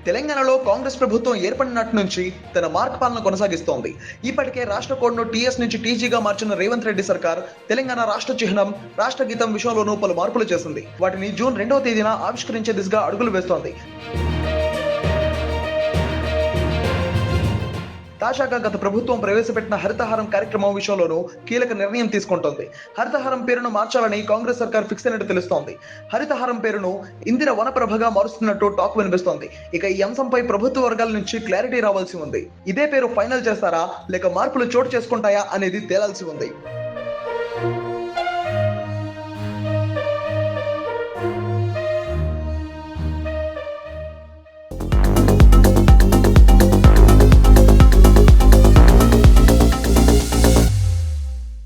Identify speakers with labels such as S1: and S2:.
S1: తెలంగాణలో కాంగ్రెస్ ప్రభుత్వం ఏర్పడినట్టు నుంచి తన మార్క్ పాలన కొనసాగిస్తోంది. ఇప్పటికే రాష్ట్ర కోడ్ను టీఎస్ నుంచి టీజీగా మార్చిన రేవంత్ రెడ్డి సర్కార్ తెలంగాణ రాష్ట్ర చిహ్నం, రాష్ట్ర గీతం విషయంలోనూ పలు మార్పులు చేసింది. వాటిని జూన్ 2వ తేదీన ఆవిష్కరించే దిశగా అడుగులు వేస్తోంది. తాజాగా గత ప్రభుత్వం ప్రవేశపెట్టిన హరితహారం కార్యక్రమం విషయంలోనూ కీలక నిర్ణయం తీసుకుంటోంది. హరితహారం పేరును మార్చాలని కాంగ్రెస్ సర్కార్ ఫిక్స్ అయినట్టు తెలుస్తోంది. హరితహారం పేరును ఇందిర వనప్రభగా మారుస్తున్నట్టు టాక్ వినిపిస్తోంది. ఇక ఈ అంశంపై ప్రభుత్వ వర్గాల నుంచి క్లారిటీ రావాల్సి ఉంది. ఇదే పేరు ఫైనల్ చేస్తారా లేక మార్పులు చోటు చేసుకుంటాయా అనేది తేలాల్సి ఉంది.